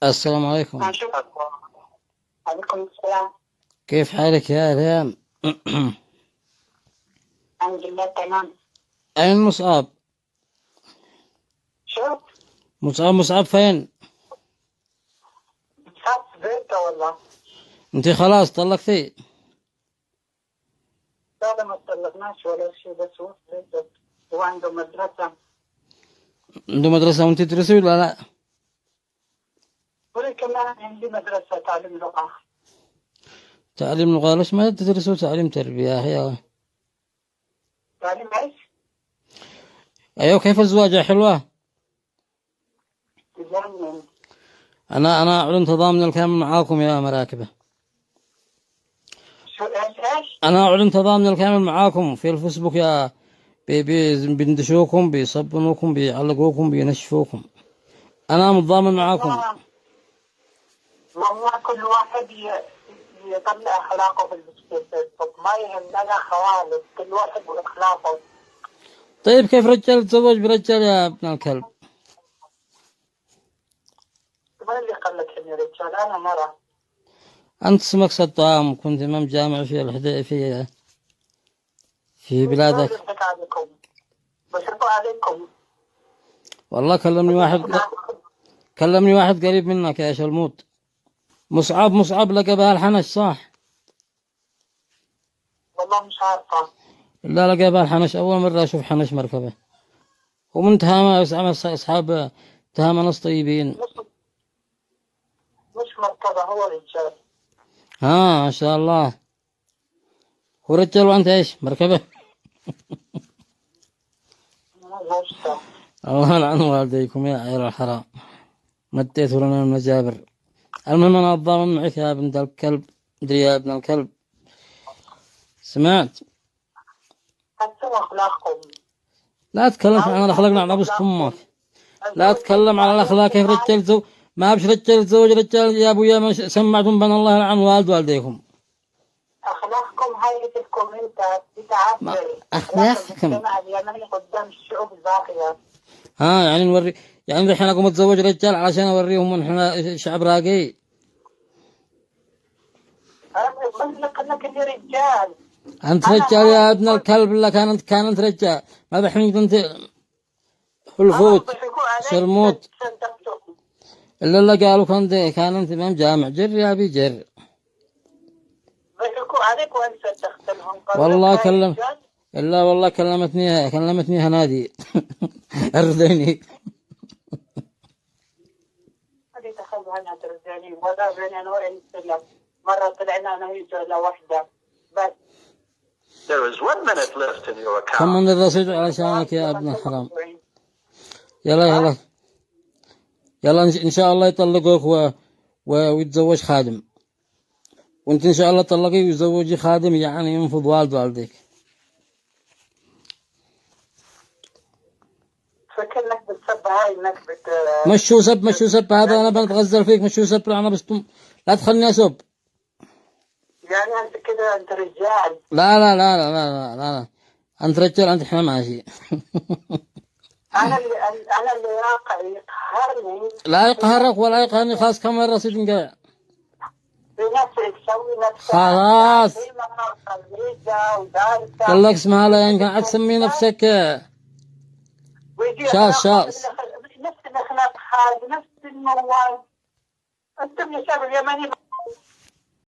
السلام عليكم. عليكم السلام. كيف حالك يا ريان؟ الحمد لله تمام. أين مصعب؟ شوف مصعب فين؟ صف بيته والله. انت خلاص طلقتي؟ لا ما طلقناش ولا شيء، بس هو في بيته وعنده مدرسة. عنده مدرسة وانت تدرسي ولا لا؟ وأنا كمان عندي مدرسة تعليم لغة. تعليم لغة؟ ليش ما تدرسوا تعليم تربية يا أخي؟ تعليم ايش؟ أيوة، كيف الزواجة حلوة؟ تجنن. أنا أعلن تضامن الكامل معاكم يا مراكبة. شو ايش؟ أنا أعلن تضامن الكامل معاكم في الفيسبوك يا بيندشوكم، بيصبنوكم، بيعلقوكم، بينشفوكم. أنا متضامن معاكم. والله كل واحد يطلع أخلاقه في الفيسبوك، ما يهمنا خوالف، كل واحد وأخلاقه. طيب كيف رجال يتزوج برجال يا ابن الكلب؟ ما اللي قال لك إني رجال؟ أنا مرة. أنت اسمك صدام، كنت إمام جامع في في بلادك. بشكوا عليكم، بشكوا عليكم. والله كلمني واحد قريب منك يا شلموت. مصعب لقى الحنش صح؟ والله مش عارفة. لا، لقى الحنش، أول مرة أشوف حنش مركبة. ومن تهامة أصحاب تهامة ناس طيبين. مش مركبة، هو رجال. ها ما شاء الله. هو رجال وأنت إيش مركبة؟ الله يلعن والديكم يا عيال الحرام، مديتوا لنا المجابر. المهم أنا أتضامن معك يا ابن الكلب، ادري يا ابن الكلب، سمعت؟ حسوا أخلاقكم. لا تتكلم عن الأخلاق، نعبس فمك. لا تتكلم على الأخلاق. كيف رجال ما بش رجال يتزوج رجال يا أبويا؟ ما سمعتم بان الله يلعن والديكم. أخلاقكم هاي بدكم أنت بتعبر أخلاقكم المجتمع اليمني قدام الشعوب الباقية. ها يعني نوري، يعني الحين أقوم أتزوج رجال علشان أوريهم إن إحنا شعب راقي. أنا بقول لك إني رجال. أنت رجال يا ابن الكلب. لا كانت رجال، ما بحين أنت الفوت شرموت. إلا قالوا كان أنت إمام جامع. جر يا أبي جر. ضحكوا عليك وأنت صدقتهم. والله إلا والله كلمتني هنادي أرضيني. هذه تخلوا عنها ترجعني، ولا بين أنا وإنت سلم. مرة طلعنا أنا وهي جولة واحدة بس. There is 1 minute left in your account. كم من الرصيد علشانك يا ابن الحرام. يلا إن شاء الله يطلقوك ويتزوج خادم، وانت إن شاء الله طلقي ويزوجي خادم يعني ينفض والديك. فكرنك بتسب هاي انك مشو سب هذا. أنا بنتغزل فيك. مشو سب أنا بستم. لا تخلني أسب. يعني انت كده انت رجال. لا أنت رجال. أنت إحنا ماشي. انا اللي يقهرني. لا يقهرك ولا يقهرني. خلاص كم مرة رصيد انقلع. بنفسك تسوي نفسك خلاص قال لك اسمها لا يمكن عاد تسمي نفسك شاس. نفس الاخلاق هذه، نفس الموال. انتم يا شعب اليمني